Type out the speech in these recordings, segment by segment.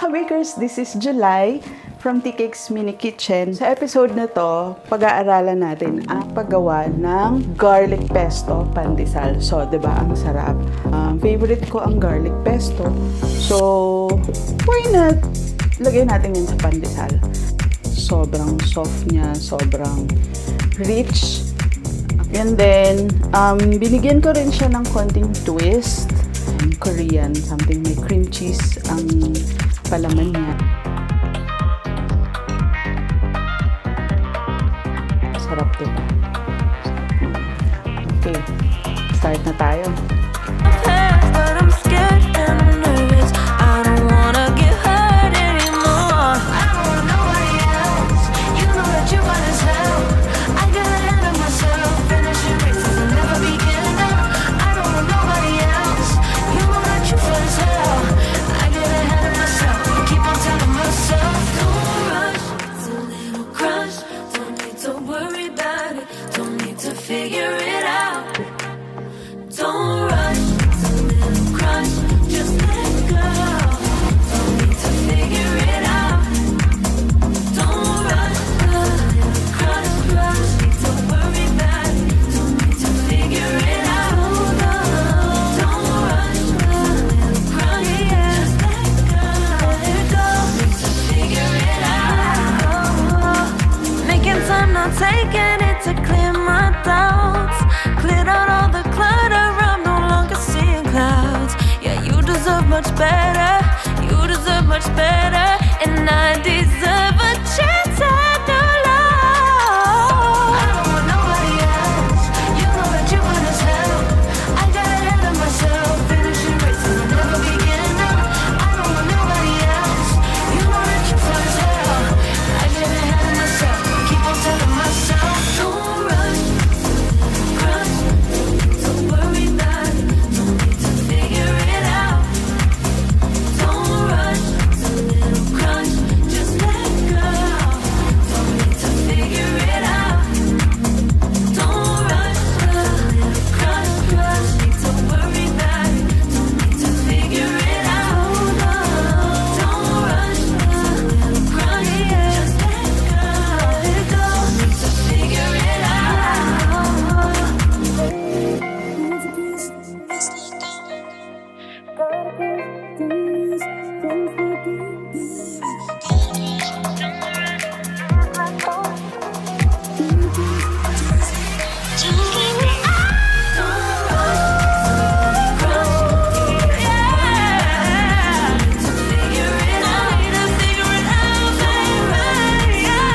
ka-bakers, this is July from TK's Mini Kitchen. Sa episode na to, pag-aaralan natin ang paggawa ng garlic pesto pandesal. So, diba, ang sarap. Favorite ko ang garlic pesto. So, why not? Lagay natin yun sa pandesal. Sobrang soft niya, sobrang rich. And then, binigyan ko rin siya ng konting twist. Korean, something may cream cheese ang palaman niya. Sarap diba? Okay, start na tayo. Taking it to clear my doubts, cleared out all the clutter. I'm no longer seeing clouds. Yeah, you deserve much better. You deserve much better, and I deserve a chance at new love. I don't want nobody else. You know that you want as hell. I got ahead of myself, finishing races and never begin up. I don't want nobody else. You know that you fun as hell. I get ahead of myself, keep on telling myself. Don't rush, crush, don't worry about it. Don't need to figure it out. Don't rush, it's a little crush, just let go. Don't need to figure it out. Don't rush, a little crush, don't worry about it. Don't need to figure it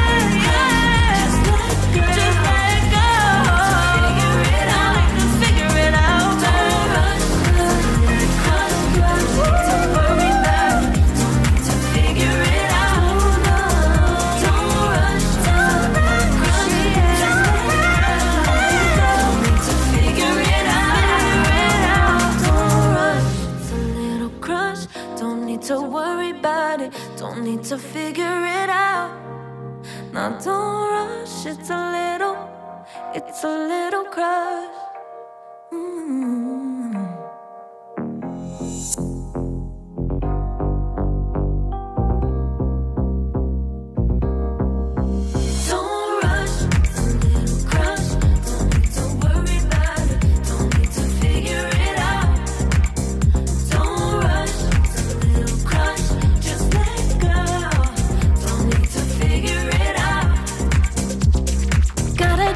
out. Don't rush, a little crush, just let go. Don't need to figure it out. To worry about it, don't need to figure it out. Now don't rush, it's a little crush.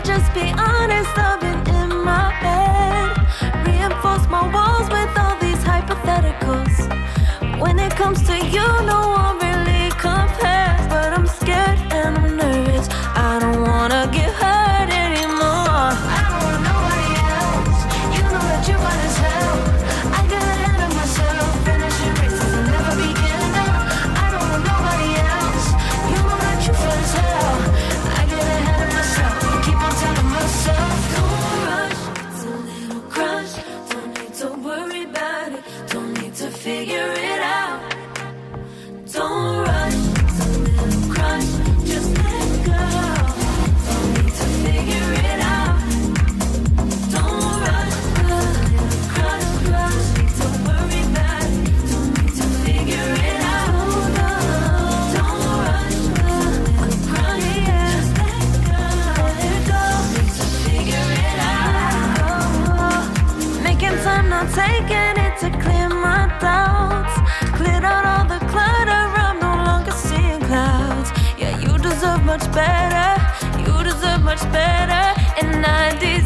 Just be honest, I've been in my bed. Reinforce my walls with all these hypotheticals. When it comes to you, no one really compares. But I'm scared and I'm nervous. I don't wanna get hurt anymore. I don't want nobody else. You know that you want as hell. I got ahead of myself, finishing races and never begin up. I don't want nobody else. You know that you fun as hell. I get ahead of myself, keep on telling myself. Don't rush, it's a little crush. Don't need to worry about it. Don't need to figure it out. Don't rush, it's a little crush. Just let go. Don't need to figure it out. Don't rush, a little crush. Don't worry about it. Don't need to figure it out. much better. And I